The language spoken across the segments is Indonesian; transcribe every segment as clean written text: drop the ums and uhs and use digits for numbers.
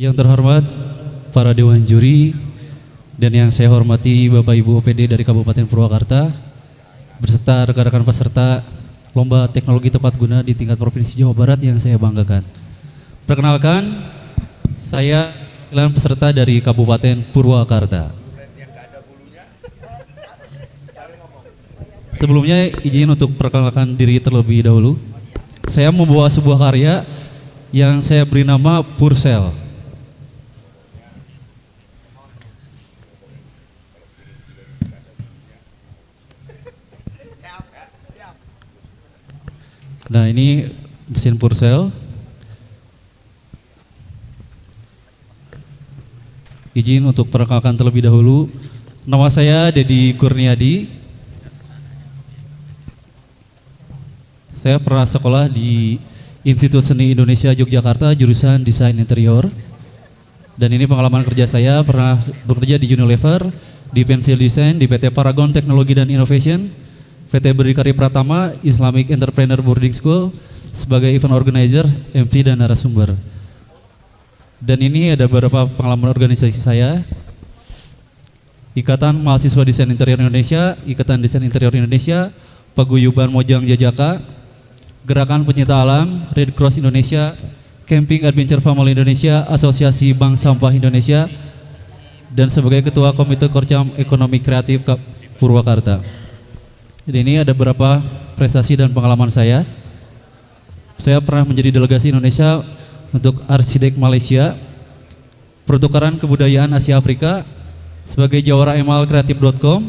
Yang terhormat para dewan juri dan yang saya hormati Bapak Ibu OPD dari Kabupaten Purwakarta beserta rekan-rekan peserta Lomba Teknologi Tepat Guna di tingkat Provinsi Jawa Barat yang saya banggakan. Perkenalkan, saya peserta dari Kabupaten Purwakarta. Sebelumnya izin untuk perkenalkan diri terlebih dahulu. Saya membawa sebuah karya yang saya beri nama Pursel. Nah, ini mesin Pursel. Izin untuk perkenalkan terlebih dahulu. Nama saya Dedi Kurniadi. Saya pernah sekolah di Institut Seni Indonesia Yogyakarta jurusan Desain Interior. Dan ini pengalaman kerja saya, pernah bekerja di Unilever, di Pensil Design, di PT Paragon Teknologi dan Innovation, PT Berdikari Pratama, Islamic Entrepreneur Boarding School sebagai event organizer, MC dan narasumber. Dan ini ada beberapa pengalaman organisasi saya. Ikatan Mahasiswa Desain Interior Indonesia, Ikatan Desain Interior Indonesia, Paguyuban Mojang Jajaka, Gerakan Pencinta Alam, Red Cross Indonesia, Camping Adventure Family Indonesia, Asosiasi Bank Sampah Indonesia, dan sebagai Ketua Komite Korcam Ekonomi Kreatif Purwakarta. Jadi ini ada beberapa prestasi dan pengalaman saya. Saya pernah menjadi delegasi Indonesia untuk Arsitek Malaysia, Pertukaran Kebudayaan Asia Afrika, sebagai juara emalkreatif.com,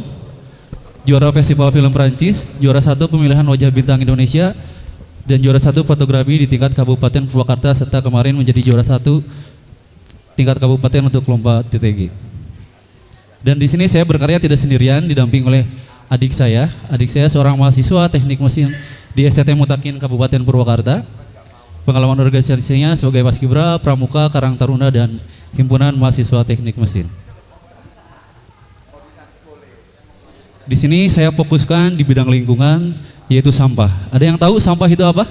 juara Festival Film Prancis, juara 1 pemilihan wajah bintang Indonesia, dan juara 1 fotografi di tingkat Kabupaten Purwakarta, serta kemarin menjadi juara 1 tingkat kabupaten untuk lomba TTG. Dan di sini saya berkarya tidak sendirian, didamping oleh adik saya seorang mahasiswa teknik mesin di STT Mutakin Kabupaten Purwakarta. Pengalaman organisasinya sebagai Paskibra, Pramuka, Karang Taruna, dan Himpunan Mahasiswa Teknik Mesin. Di sini saya fokuskan di bidang lingkungan, yaitu sampah. Ada yang tahu sampah itu apa?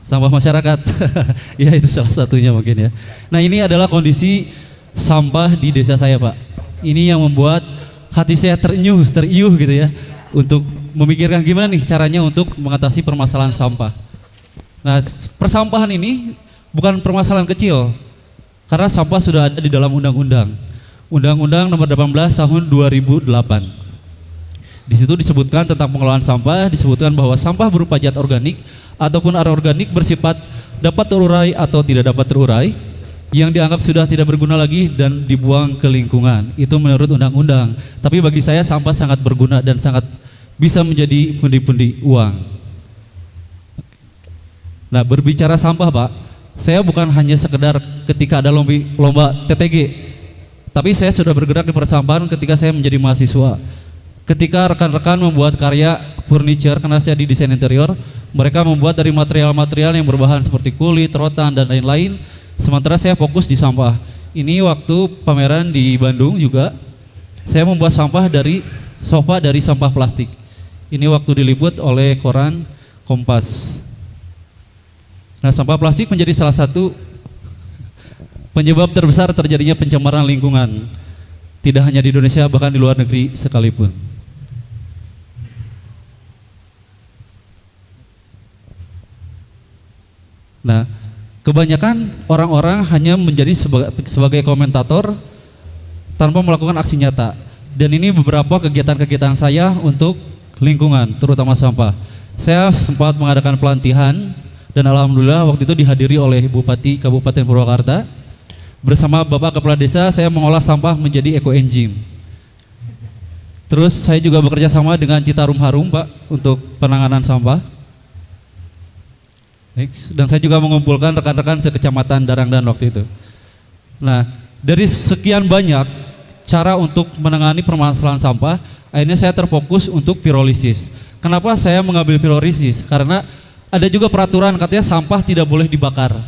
Sampah masyarakat. Ya, itu salah satunya mungkin ya. Nah, ini adalah kondisi sampah di desa saya, Pak. Ini yang membuat hati saya teriuh gitu ya, untuk memikirkan gimana nih caranya untuk mengatasi permasalahan sampah. Nah, persampahan ini bukan permasalahan kecil, karena sampah sudah ada di dalam undang-undang. Undang-Undang Nomor 18 Tahun 2008. Di situ disebutkan tentang pengelolaan sampah, disebutkan bahwa sampah berupa zat organik ataupun anorganik bersifat dapat terurai atau tidak dapat terurai, yang dianggap sudah tidak berguna lagi dan dibuang ke lingkungan. Itu menurut undang-undang. Tapi bagi saya sampah sangat berguna dan sangat bisa menjadi pundi-pundi uang. Nah, berbicara sampah, Pak, saya bukan hanya sekedar ketika ada lomba TTG, tapi saya sudah bergerak di persampahan ketika saya menjadi mahasiswa. Ketika rekan-rekan membuat karya furniture, karena saya di desain interior, mereka membuat dari material-material yang berbahan seperti kulit, rotan, dan lain-lain. Sementara saya fokus di sampah. Ini waktu pameran di Bandung juga, saya membuat sampah dari sofa dari sampah plastik. Ini waktu diliput oleh koran Kompas. Nah, sampah plastik menjadi salah satu penyebab terbesar terjadinya pencemaran lingkungan. Tidak hanya di Indonesia, bahkan di luar negeri sekalipun. Nah, kebanyakan orang-orang hanya menjadi sebagai komentator tanpa melakukan aksi nyata. Dan ini beberapa kegiatan-kegiatan saya untuk lingkungan, terutama sampah. Saya sempat mengadakan pelatihan dan alhamdulillah waktu itu dihadiri oleh Bupati Kabupaten Purwakarta. Bersama Bapak Kepala Desa, saya mengolah sampah menjadi eco-enzim. Terus saya juga bekerja sama dengan Citarum Harum, Pak, untuk penanganan sampah. Dan saya juga mengumpulkan rekan-rekan sekecamatan Darangdan waktu itu. Nah, dari sekian banyak cara untuk menangani permasalahan sampah, akhirnya saya terfokus untuk pirolisis. Kenapa saya mengambil pirolisis? Karena ada juga peraturan katanya sampah tidak boleh dibakar.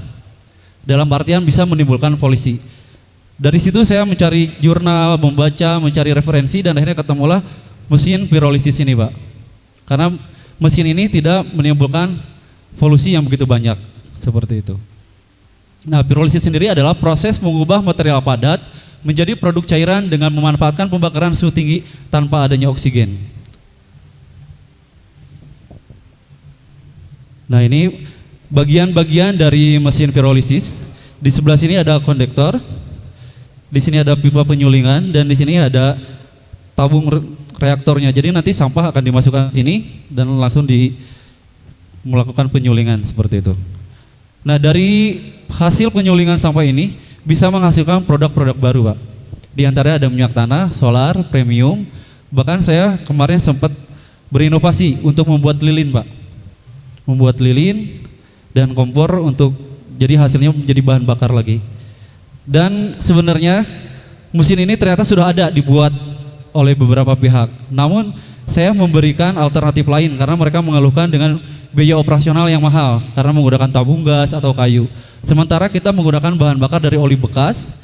Dalam artian bisa menimbulkan polusi. Dari situ saya mencari jurnal, membaca, mencari referensi, dan akhirnya ketemulah mesin pirolisis ini, Pak. Karena mesin ini tidak menimbulkan polusi yang begitu banyak, seperti itu. Nah, pirolisis sendiri adalah proses mengubah material padat menjadi produk cairan dengan memanfaatkan pembakaran suhu tinggi tanpa adanya oksigen. Nah, ini bagian-bagian dari mesin pirolisis. Di sebelah sini ada kondektor, di sini ada pipa penyulingan, dan di sini ada tabung reaktornya. Jadi nanti sampah akan dimasukkan ke sini dan langsung melakukan penyulingan seperti itu. Nah, dari hasil penyulingan sampah ini bisa menghasilkan produk-produk baru, Pak. Di antaranya ada minyak tanah, solar, premium. Bahkan saya kemarin sempat berinovasi untuk membuat lilin, Pak. Membuat lilin dan kompor untuk jadi hasilnya menjadi bahan bakar lagi. Dan sebenarnya mesin ini ternyata sudah ada dibuat oleh beberapa pihak. Namun saya memberikan alternatif lain karena mereka mengeluhkan dengan biaya operasional yang mahal karena menggunakan tabung gas atau kayu. Sementara kita menggunakan bahan bakar dari oli bekas,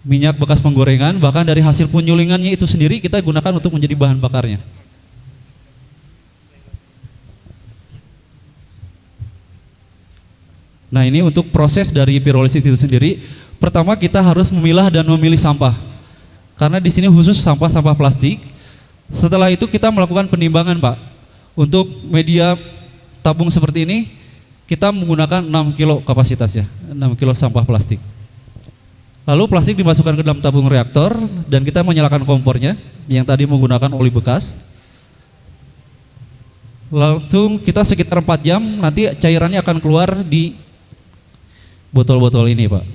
minyak bekas penggorengan, bahkan dari hasil penyulingannya itu sendiri kita gunakan untuk menjadi bahan bakarnya. Nah, ini untuk proses dari pirolisis itu sendiri. Pertama kita harus memilah dan memilih sampah. Karena di sini khusus sampah-sampah plastik. Setelah itu kita melakukan penimbangan, Pak. Untuk media tabung seperti ini kita menggunakan 6 kilo kapasitasnya, 6 kilo sampah plastik. Lalu plastik dimasukkan ke dalam tabung reaktor dan kita menyalakan kompornya yang tadi menggunakan oli bekas. Langsung kita sekitar 4 jam nanti cairannya akan keluar di botol-botol ini, Pak.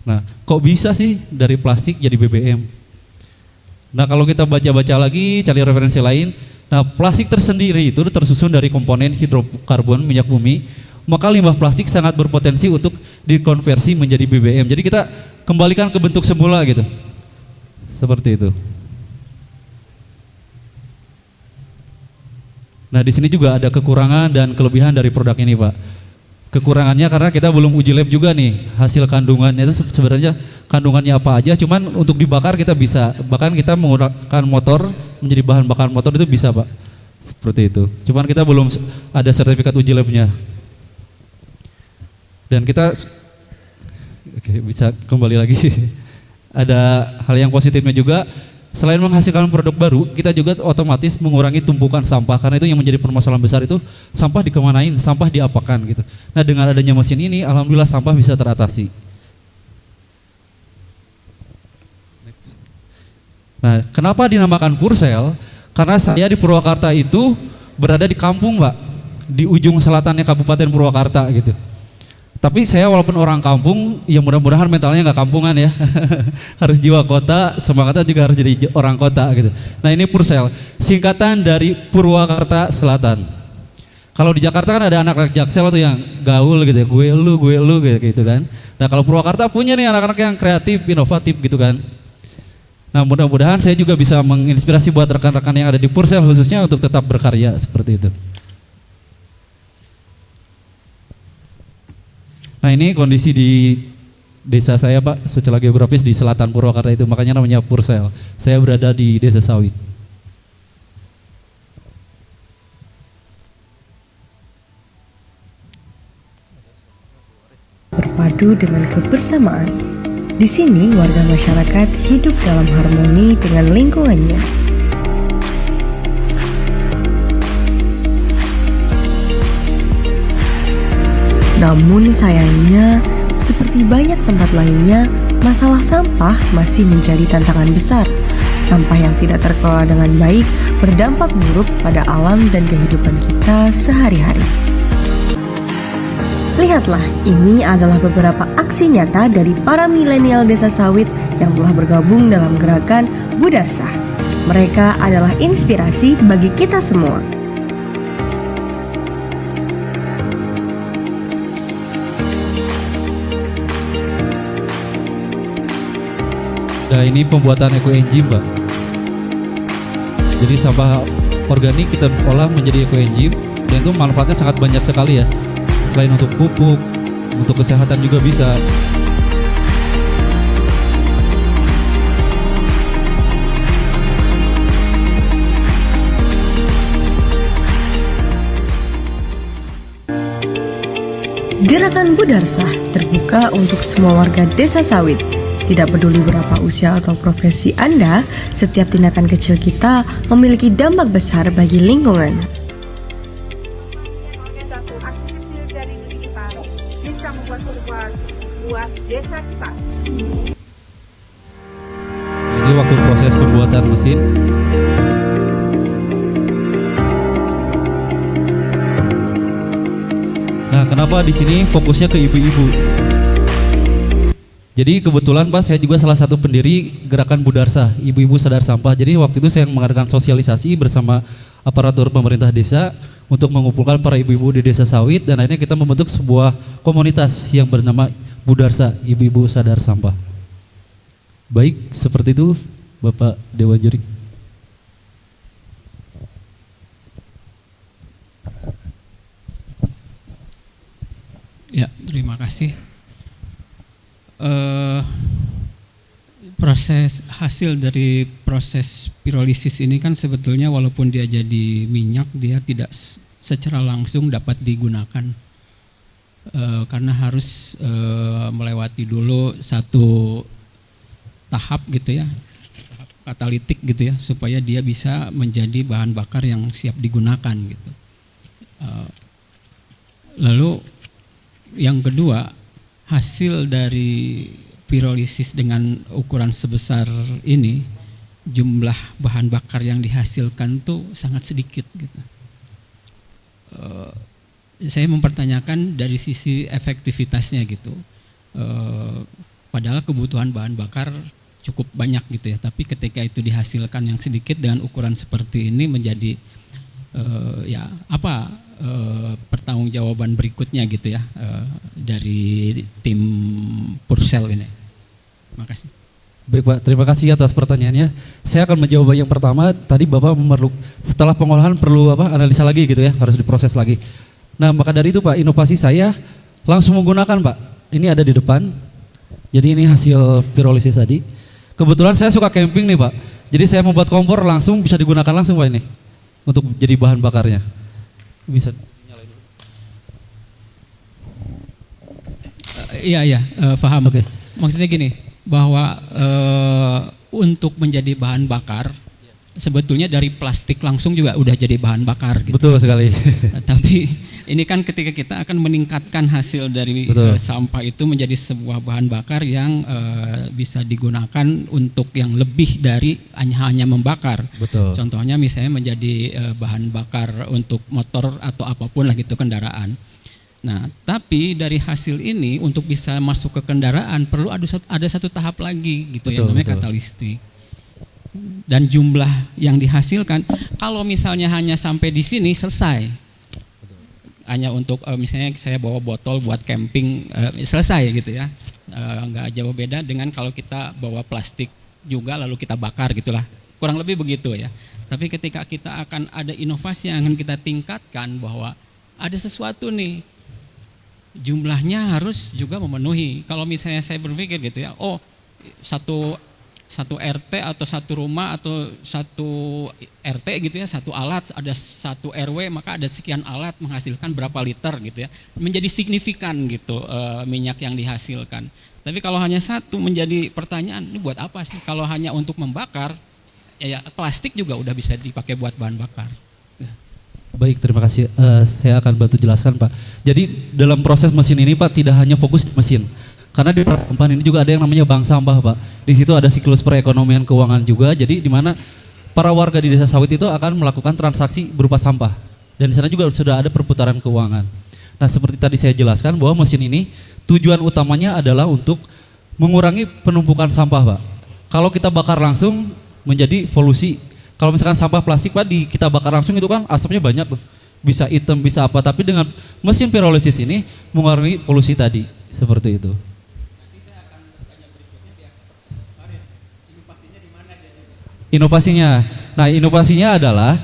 Nah, kok bisa sih dari plastik jadi BBM? Nah, kalau kita baca-baca lagi, cari referensi lain, nah plastik tersendiri itu tersusun dari komponen hidrokarbon minyak bumi, maka limbah plastik sangat berpotensi untuk dikonversi menjadi BBM. Jadi kita kembalikan ke bentuk semula gitu. Seperti itu. Nah, di sini juga ada kekurangan dan kelebihan dari produk ini, Pak. Kekurangannya karena kita belum uji lab juga nih hasil kandungannya itu sebenarnya kandungannya apa aja, cuman untuk dibakar kita bisa, bahkan kita menggunakan motor menjadi bahan bakar motor itu bisa, Pak, seperti itu. Cuman kita belum ada sertifikat uji labnya. Dan kita bisa kembali lagi. Ada hal yang positifnya juga. Selain menghasilkan produk baru, kita juga otomatis mengurangi tumpukan sampah karena itu yang menjadi permasalahan besar itu sampah dikemanain, sampah diapakan gitu. Nah, dengan adanya mesin ini, alhamdulillah sampah bisa teratasi. Nah, kenapa dinamakan Pursel? Karena saya di Purwakarta itu berada di kampung, Pak, di ujung selatannya Kabupaten Purwakarta gitu. Tapi saya walaupun orang kampung, ya mudah-mudahan mentalnya nggak kampungan ya. Harus jiwa kota, semangatnya juga harus jadi orang kota gitu. Nah, ini Pursel, singkatan dari Purwakarta Selatan. Kalau di Jakarta kan ada anak-anak Jaksel tuh yang gaul gitu ya, gue lu gitu kan. Nah, kalau Purwakarta punya nih anak-anak yang kreatif, inovatif gitu kan. Nah, mudah-mudahan saya juga bisa menginspirasi buat rekan-rekan yang ada di Pursel khususnya untuk tetap berkarya seperti itu. Nah, ini kondisi di desa saya, Pak, secara geografis di selatan Purwakarta itu, makanya namanya Pursel. Saya berada di Desa Sawit. Berpadu dengan kebersamaan. Di sini warga masyarakat hidup dalam harmoni dengan lingkungannya. Namun sayangnya, seperti banyak tempat lainnya, masalah sampah masih menjadi tantangan besar. Sampah yang tidak terkelola dengan baik berdampak buruk pada alam dan kehidupan kita sehari-hari. Lihatlah, ini adalah beberapa aksi nyata dari para milenial Desa Sawit yang telah bergabung dalam gerakan Budarsah. Mereka adalah inspirasi bagi kita semua. Nah, ini pembuatan eco engine, Mbak. Jadi sampah organik kita olah menjadi eco engine dan itu manfaatnya sangat banyak sekali ya. Selain untuk pupuk, untuk kesehatan juga bisa. Gerakan Budarsah terbuka untuk semua warga Desa Sawit. Tidak peduli berapa usia atau profesi Anda, setiap tindakan kecil kita memiliki dampak besar bagi lingkungan. Satu aksi kecil dari diri kita bisa membuat perubahan buat desa kita. Ini waktu proses pembuatan mesin. Nah, kenapa di sini fokusnya ke ibu-ibu? Jadi kebetulan Pak, saya juga salah satu pendiri gerakan Budarsah, Ibu-Ibu Sadar Sampah. Jadi waktu itu saya mengadakan sosialisasi bersama aparatur pemerintah desa untuk mengumpulkan para ibu-ibu di Desa Sawit, dan akhirnya kita membentuk sebuah komunitas yang bernama Budarsah, Ibu-Ibu Sadar Sampah. Baik, seperti itu Bapak Dewa Juri. Ya, terima kasih. Proses hasil dari proses pirolisis ini kan sebetulnya walaupun dia jadi minyak, dia tidak secara langsung dapat digunakan karena harus melewati dulu satu tahap gitu ya, tahap katalitik gitu ya, supaya dia bisa menjadi bahan bakar yang siap digunakan gitu. Lalu yang kedua, hasil dari pirolisis dengan ukuran sebesar ini, jumlah bahan bakar yang dihasilkan tuh sangat sedikit gitu. Saya mempertanyakan dari sisi efektivitasnya gitu. Padahal kebutuhan bahan bakar cukup banyak gitu ya, tapi ketika itu dihasilkan yang sedikit dengan ukuran seperti ini menjadi pertanggungjawaban berikutnya gitu ya dari tim Pursel ini. Terima kasih. Baik Pak, terima kasih atas pertanyaannya. Saya akan menjawab yang pertama. Tadi Bapak setelah pengolahan perlu analisa lagi gitu ya, harus diproses lagi. Nah, maka dari itu Pak, inovasi saya langsung menggunakan Pak. Ini ada di depan. Jadi ini hasil pirolisis tadi. Kebetulan saya suka camping nih Pak. Jadi saya membuat kompor langsung bisa digunakan langsung Pak ini untuk jadi bahan bakarnya. Bisa nyalain dulu. Iya, paham. Oke. Maksudnya gini, bahwa untuk menjadi bahan bakar sebetulnya dari plastik langsung juga udah jadi bahan bakar gitu. Betul sekali. Tapi ini kan ketika kita akan meningkatkan hasil dari sampah itu menjadi sebuah bahan bakar yang bisa digunakan untuk yang lebih dari hanya membakar. Betul. Contohnya misalnya menjadi bahan bakar untuk motor atau apapun lah gitu, kendaraan. Nah, tapi dari hasil ini untuk bisa masuk ke kendaraan perlu ada satu tahap lagi gitu, yang namanya katalistik. Dan jumlah yang dihasilkan kalau misalnya hanya sampai di sini selesai. Hanya untuk misalnya saya bawa botol buat camping selesai gitu ya. Nggak jauh beda dengan kalau kita bawa plastik juga lalu kita bakar gitulah. Kurang lebih begitu ya. Tapi ketika kita akan ada inovasi yang akan kita tingkatkan bahwa ada sesuatu nih, jumlahnya harus juga memenuhi. Kalau misalnya saya berpikir gitu ya, satu RT atau satu rumah atau satu RT gitu ya, satu alat, ada satu RW, maka ada sekian alat menghasilkan berapa liter gitu ya, menjadi signifikan gitu minyak yang dihasilkan. Tapi kalau hanya satu menjadi pertanyaan, ini buat apa sih? Kalau hanya untuk membakar, ya plastik juga udah bisa dipakai buat bahan bakar. Baik, terima kasih. Saya akan bantu jelaskan Pak. Jadi dalam proses mesin ini Pak tidak hanya fokus di mesin. Karena di persampahan ini juga ada yang namanya bank sampah Pak. Di situ ada siklus perekonomian keuangan juga. Jadi di mana para warga di Desa Sawit itu akan melakukan transaksi berupa sampah. Dan di sana juga sudah ada perputaran keuangan. Nah, seperti tadi saya jelaskan bahwa mesin ini tujuan utamanya adalah untuk mengurangi penumpukan sampah Pak. Kalau kita bakar langsung menjadi polusi. Kalau misalkan sampah plastik Pak kita bakar langsung itu kan asapnya banyak tuh. Bisa hitam, bisa apa. Tapi dengan mesin pirolisis ini mengurangi polusi tadi. Seperti itu. Inovasinya. Nah, inovasinya adalah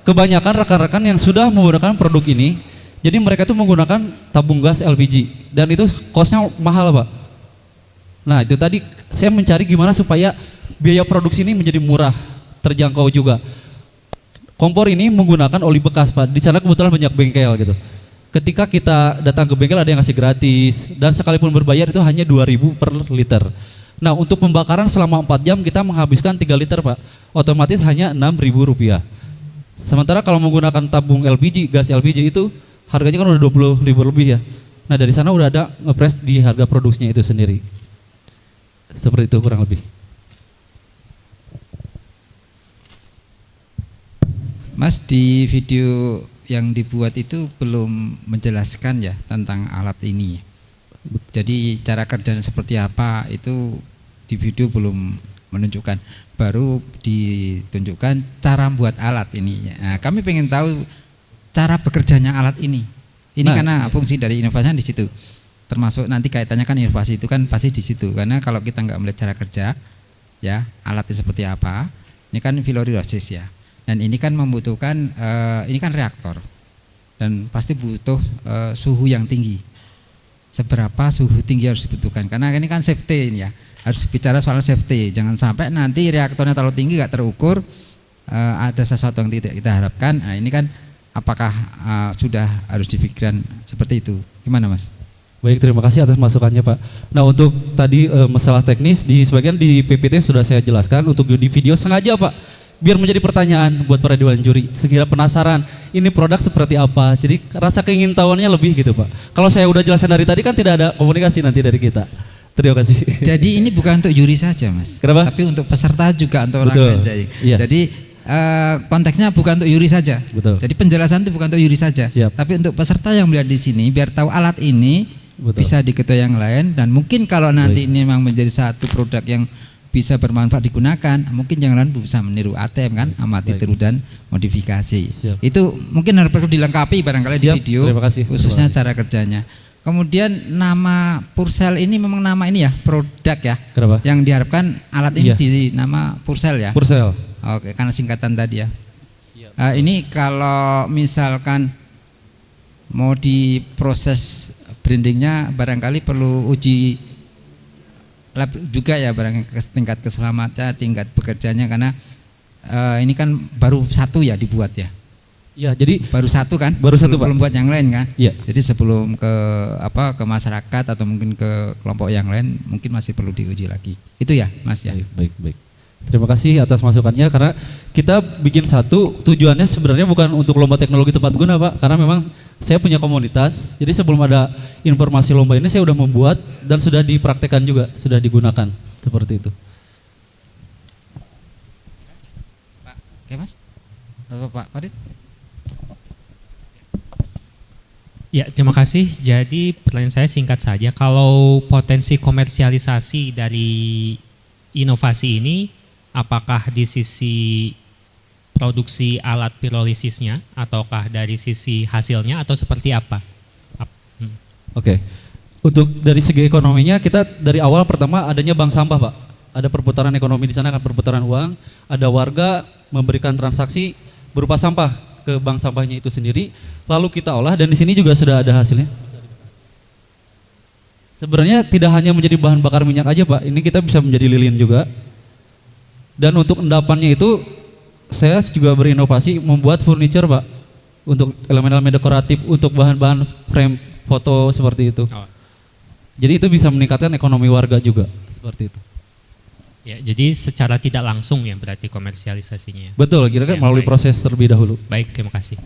kebanyakan rekan-rekan yang sudah menggunakan produk ini, jadi mereka itu menggunakan tabung gas LPG dan itu kosnya mahal Pak. Nah, itu tadi saya mencari gimana supaya biaya produksi ini menjadi murah, terjangkau juga. Kompor ini menggunakan oli bekas Pak. Di sana kebetulan banyak bengkel gitu. ketika kita datang ke bengkel ada yang ngasih gratis, dan sekalipun berbayar itu hanya 2.000 per liter. Nah untuk pembakaran selama 4 jam kita menghabiskan 3 liter Pak, otomatis hanya Rp6.000. Sementara kalau menggunakan tabung LPG, gas LPG itu harganya kan udah 20.000 lebih ya. Nah dari sana udah ada ngepres di harga produksinya itu sendiri. Seperti itu kurang lebih. Mas, di video yang dibuat itu belum menjelaskan ya tentang alat ini. Jadi cara kerjanya seperti apa itu di video belum menunjukkan. Baru ditunjukkan cara buat alat ini. Nah, kami pengen tahu cara bekerjanya alat ini. Ini karena fungsi dari inovasinya di situ. Termasuk nanti kaitannya kan inovasi itu kan pasti di situ. Karena kalau kita nggak melihat cara kerja, ya alatnya seperti apa. Ini kan filaridosis ya. Dan ini kan membutuhkan, ini kan reaktor dan pasti butuh suhu yang tinggi. Seberapa suhu tinggi harus dibutuhkan? Karena ini kan safety ini ya, harus bicara soal safety. Jangan sampai nanti reaktornya terlalu tinggi gak terukur, ada sesuatu yang tidak kita harapkan. Nah ini kan apakah sudah harus dipikirkan seperti itu? Gimana Mas? Baik, terima kasih atas masukannya Pak. Nah untuk tadi masalah teknis di sebagian di PPT sudah saya jelaskan. Untuk di video sengaja Pak, biar menjadi pertanyaan buat para dewan juri, sekira penasaran ini produk seperti apa, jadi rasa keingintahuannya lebih gitu Pak. Kalau saya udah jelasin dari tadi kan tidak ada komunikasi nanti dari kita. Terima kasih. Jadi ini bukan untuk juri saja Mas. Kenapa? Tapi untuk peserta juga, untuk orang kerja. Iya. Jadi konteksnya bukan untuk juri saja. Betul. Jadi penjelasan itu bukan untuk juri saja. Siap. Tapi untuk peserta yang melihat di sini biar tahu alat ini bisa diketahui yang lain, dan mungkin kalau nanti ini memang menjadi satu produk yang bisa bermanfaat digunakan, mungkin yang lain bisa meniru ATM kan, amati tiru dan modifikasi. Siap. Itu mungkin harus perlu dilengkapi barangkali di video, terima kasih. khususnya cara kerjanya. Kemudian nama Purcell ini memang nama ini ya, produk ya. Kenapa? Yang diharapkan alat ini di nama Purcell ya. Purcell. Oke, karena singkatan tadi ya. Ini kalau misalkan mau diproses brandingnya barangkali perlu uji lab juga ya, barangkali tingkat keselamatannya, tingkat bekerjanya, karena ini kan baru satu ya dibuat ya. Ya, jadi baru satu kan? Baru satu Pak. Belum buat yang lain kan? Iya. Jadi sebelum ke masyarakat atau mungkin ke kelompok yang lain mungkin masih perlu diuji lagi. Itu ya, Mas ya. Baik. Terima kasih atas masukannya, karena kita bikin satu tujuannya sebenarnya bukan untuk lomba teknologi tepat guna Pak, karena memang saya punya komunitas, jadi sebelum ada informasi lomba ini saya sudah membuat dan sudah dipraktekkan juga, sudah digunakan seperti itu. Pak, oke Mas? Atau Pak Farid? Ya, terima kasih. Jadi pertanyaan saya singkat saja, kalau potensi komersialisasi dari inovasi ini, apakah di sisi produksi alat pirolisisnya ataukah dari sisi hasilnya atau seperti apa? Oke. Untuk dari segi ekonominya kita dari awal pertama adanya bank sampah Pak. Ada perputaran ekonomi di sana, kan perputaran uang, ada warga memberikan transaksi berupa sampah ke bank sampahnya itu sendiri, lalu kita olah dan di sini juga sudah ada hasilnya. Sebenarnya tidak hanya menjadi bahan bakar minyak aja Pak, ini kita bisa menjadi lilin juga. Dan untuk endapannya itu saya juga berinovasi membuat furniture Pak, untuk elemen-elemen dekoratif, untuk bahan-bahan frame foto seperti itu. Jadi itu bisa meningkatkan ekonomi warga juga seperti itu. Ya, jadi secara tidak langsung ya berarti komersialisasinya. Betul, kira-kira melalui proses terlebih dahulu. Baik, terima kasih.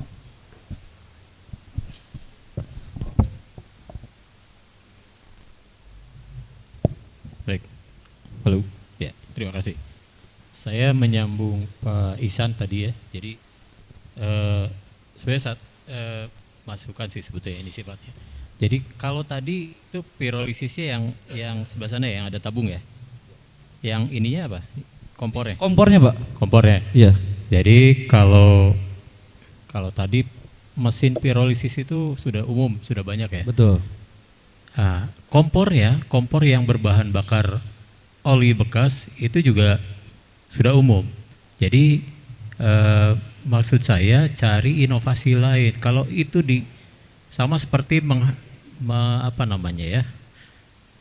Baik, halo, ya terima kasih. Saya menyambung Pak Ihsan tadi ya, jadi sebenarnya masukan sih sebetulnya ini sifatnya. Jadi kalau tadi itu pirolisisnya yang sebelah sana yang ada tabung ya, yang ininya apa? Kompornya? Kompornya Pak. Kompornya. Iya. Jadi kalau tadi mesin pirolisis itu sudah umum, sudah banyak ya. Betul. Nah, kompor yang berbahan bakar oli bekas itu juga sudah umum. Jadi maksud saya cari inovasi lain. Kalau itu sama seperti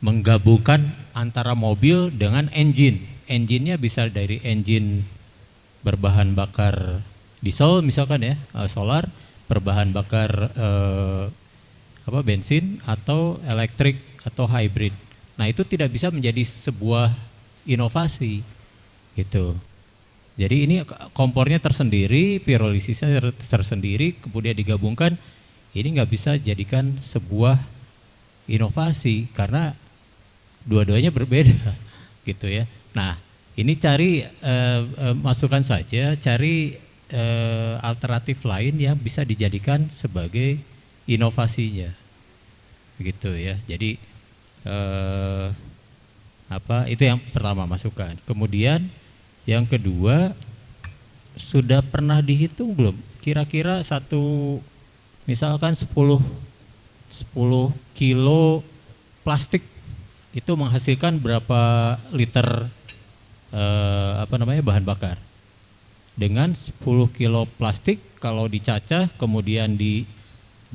menggabungkan antara mobil dengan engine. Engine-nya bisa dari engine berbahan bakar diesel misalkan ya, solar, berbahan bakar bensin atau elektrik atau hybrid. Nah, itu tidak bisa menjadi sebuah inovasi gitu. Jadi ini kompornya tersendiri, pirolisisnya tersendiri, kemudian digabungkan, ini nggak bisa jadikan sebuah inovasi karena dua-duanya berbeda gitu ya. Nah, ini cari masukan saja, cari alternatif lain yang bisa dijadikan sebagai inovasinya, gitu ya. Jadi itu yang pertama, masukan. Kemudian yang kedua, sudah pernah dihitung belum? Kira-kira misalkan 10 kilo plastik itu menghasilkan berapa liter bahan bakar? Dengan 10 kilo plastik kalau dicacah kemudian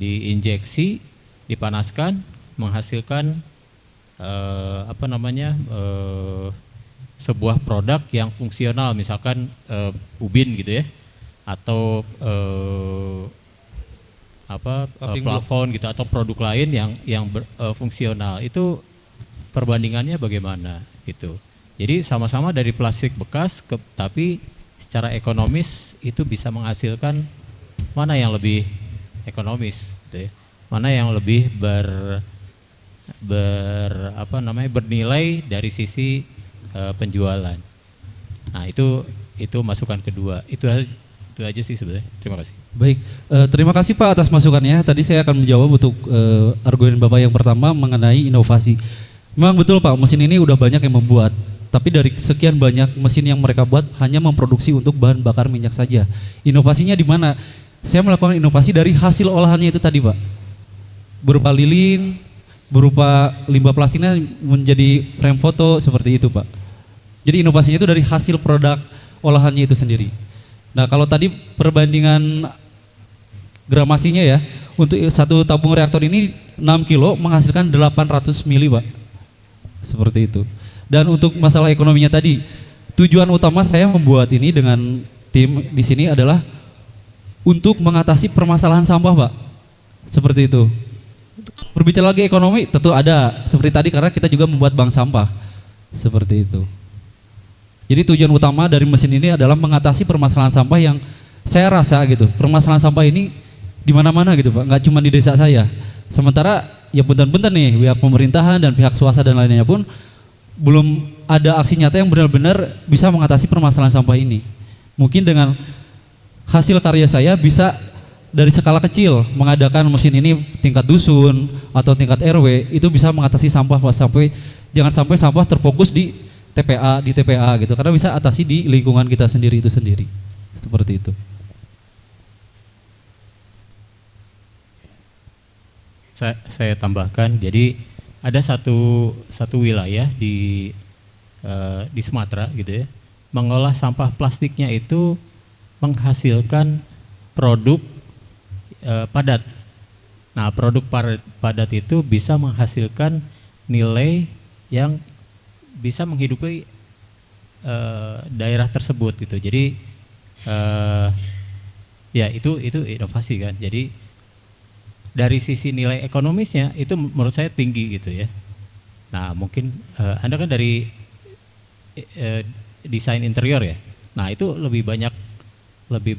diinjeksi, dipanaskan, menghasilkan sebuah produk yang fungsional, misalkan ubin gitu ya, atau plafon gitu, atau produk lain yang fungsional. Itu perbandingannya bagaimana gitu. Jadi sama-sama dari plastik bekas, tapi secara ekonomis itu bisa menghasilkan mana yang lebih ekonomis gitu ya. Mana yang lebih bernilai dari sisi penjualan. Nah, itu masukan kedua. Itu aja sih sebenarnya. Terima kasih. Baik, terima kasih Pak atas masukannya. Tadi saya akan menjawab untuk argumen Bapak yang pertama mengenai inovasi. Memang betul Pak, mesin ini udah banyak yang membuat. Tapi dari sekian banyak mesin yang mereka buat hanya memproduksi untuk bahan bakar minyak saja. Inovasinya di mana? Saya melakukan inovasi dari hasil olahannya itu tadi Pak. Berupa lilin, berupa limbah plastiknya menjadi frame foto seperti itu Pak. Jadi inovasinya itu dari hasil produk olahannya itu sendiri. Nah, kalau tadi perbandingan gramasinya ya, untuk satu tabung reaktor ini 6 kilo menghasilkan 800 mili Pak. Seperti itu. Dan untuk masalah ekonominya tadi, tujuan utama saya membuat ini dengan tim di sini adalah untuk mengatasi permasalahan sampah Pak. Seperti itu. Berbicara lagi ekonomi tentu ada seperti tadi karena kita juga membuat bank sampah. Seperti itu. Jadi tujuan utama dari mesin ini adalah mengatasi permasalahan sampah yang saya rasa gitu. Permasalahan sampah ini di mana-mana gitu Pak, nggak cuma di desa saya. Sementara ya punten-punten nih pihak pemerintahan dan pihak swasta dan lainnya pun belum ada aksi nyata yang benar-benar bisa mengatasi permasalahan sampah ini. Mungkin dengan hasil karya saya bisa dari skala kecil mengadakan mesin ini tingkat dusun atau tingkat RW, itu bisa mengatasi sampah jangan sampai sampah terfokus di TPA gitu, karena bisa atasi di lingkungan kita sendiri itu sendiri. Seperti itu. Saya tambahkan, jadi ada satu wilayah di Sumatera gitu ya, mengolah sampah plastiknya itu menghasilkan produk padat. Nah, produk padat itu bisa menghasilkan nilai yang bisa menghidupi daerah tersebut gitu. Jadi ya itu inovasi kan. Jadi dari sisi nilai ekonomisnya itu menurut saya tinggi gitu ya. Nah, mungkin Anda kan dari desain interior ya. Nah, itu lebih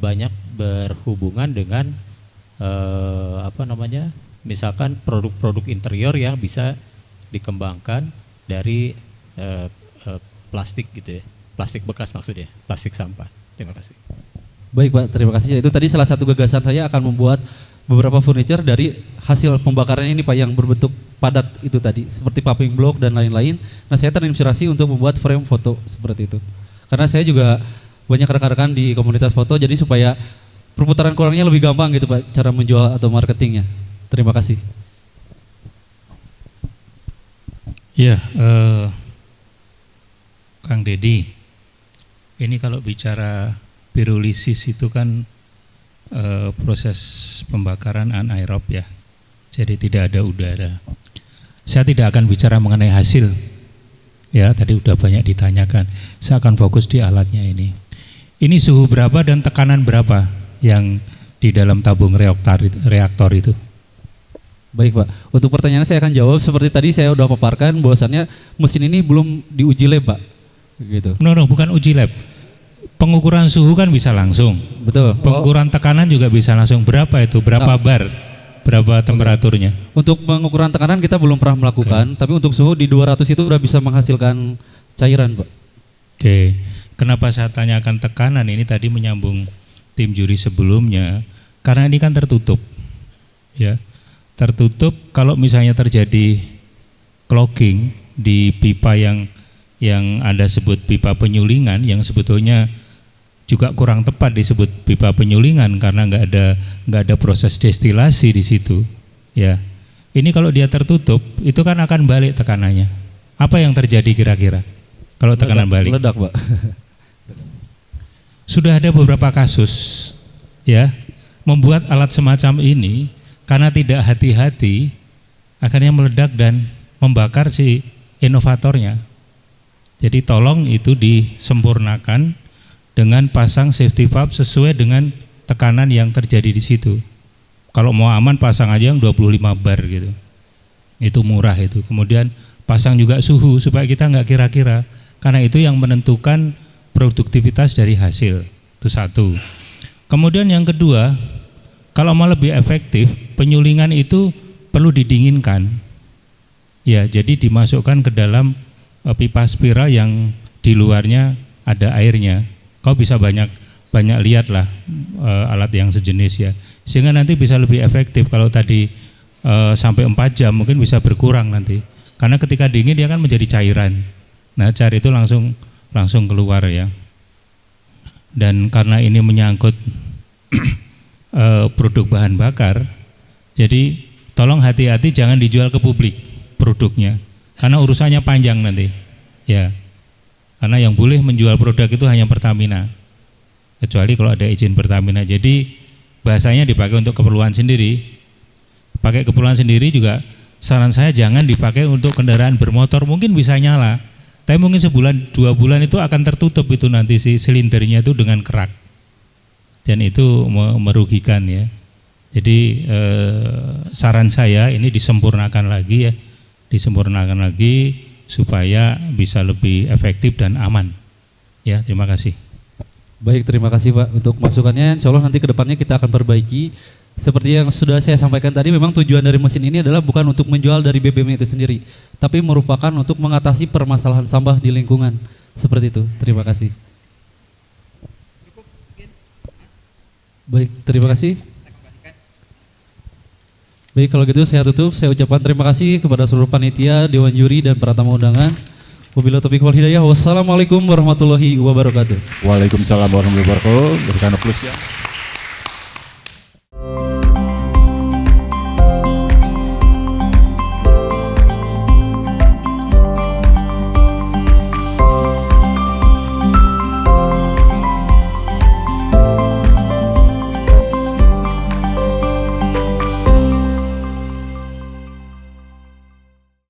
banyak berhubungan dengan misalkan produk-produk interior yang bisa dikembangkan dari plastik gitu ya. Plastik bekas maksudnya, plastik sampah. Terima kasih. Baik Pak, terima kasih. Itu tadi salah satu gagasan saya akan membuat beberapa furniture dari hasil pembakaran ini Pak, yang berbentuk padat itu tadi, seperti paving block dan lain-lain. Nah, saya terinspirasi untuk membuat frame foto seperti itu. Karena saya juga banyak rekan-rekan di komunitas foto, jadi supaya perputaran kurangnya lebih gampang gitu Pak, cara menjual atau marketingnya. Terima kasih. Ya, Kang Dedi, ini kalau bicara pirulisis itu kan proses pembakaran anaerob ya, jadi tidak ada udara. Saya tidak akan bicara mengenai hasil, ya tadi udah banyak ditanyakan. Saya akan fokus di alatnya ini. Ini suhu berapa dan tekanan berapa yang di dalam tabung reaktor itu? Baik Pak, untuk pertanyaannya saya akan jawab seperti tadi saya udah paparkan bahwasannya mesin ini belum diuji lab Pak. Gitu. No, bukan uji lab. Pengukuran suhu kan bisa langsung. Betul. Pengukuran tekanan juga bisa langsung. Berapa itu? Berapa bar? Berapa temperaturnya? Untuk pengukuran tekanan kita belum pernah melakukan, tapi untuk suhu di 200 itu udah bisa menghasilkan cairan Pak. Oke. Kenapa saya tanyakan tekanan ini tadi menyambung tim juri sebelumnya? Karena ini kan tertutup. Ya. Tertutup, kalau misalnya terjadi clogging di pipa yang Anda sebut pipa penyulingan, yang sebetulnya juga kurang tepat disebut pipa penyulingan karena nggak ada proses destilasi di situ. Ya, ini kalau dia tertutup itu kan akan balik tekanannya. Apa yang terjadi kira-kira kalau tekanan balik? Meledak Pak. Sudah ada beberapa kasus ya membuat alat semacam ini karena tidak hati-hati akhirnya meledak dan membakar si inovatornya. Jadi tolong itu disempurnakan dengan pasang safety valve sesuai dengan tekanan yang terjadi di situ. Kalau mau aman pasang aja yang 25 bar gitu. Itu murah itu. Kemudian pasang juga suhu supaya kita nggak kira-kira. Karena itu yang menentukan produktivitas dari hasil. Itu satu. Kemudian yang kedua, kalau mau lebih efektif, penyulingan itu perlu didinginkan. Ya, jadi dimasukkan ke dalam pipa spiral yang di luarnya ada airnya. Kau bisa banyak lihat lah alat yang sejenis ya. Sehingga nanti bisa lebih efektif. Kalau tadi sampai 4 jam mungkin bisa berkurang nanti. Karena ketika dingin dia kan menjadi cairan. Nah, cair itu langsung keluar ya. Dan karena ini menyangkut produk bahan bakar, jadi tolong hati-hati jangan dijual ke publik produknya. Karena urusannya panjang nanti, ya. Karena yang boleh menjual produk itu hanya Pertamina, kecuali kalau ada izin Pertamina. Jadi bahasanya dipakai untuk keperluan sendiri. Pakai keperluan sendiri juga saran saya jangan dipakai untuk kendaraan bermotor. Mungkin bisa nyala, tapi mungkin sebulan 2 bulan itu akan tertutup itu nanti si silindernya itu dengan kerak. Dan itu merugikan ya. Jadi saran saya ini disempurnakan lagi ya. Disempurnakan lagi supaya bisa lebih efektif dan aman. Ya, terima kasih. Baik, terima kasih Pak untuk masukannya. Insya Allah nanti ke depannya kita akan perbaiki. Seperti yang sudah saya sampaikan tadi, memang tujuan dari mesin ini adalah bukan untuk menjual dari BBM itu sendiri, tapi merupakan untuk mengatasi permasalahan sampah di lingkungan. Seperti itu, terima kasih. Baik, terima kasih. Baik, kalau gitu saya tutup. Saya ucapkan terima kasih kepada seluruh panitia, dewan juri dan para tamu undangan. Wabillahi taufiq wal hidayah. Wassalamualaikum warahmatullahi wabarakatuh. Waalaikumsalam warahmatullahi wabarakatuh. Berikan aplaus ya.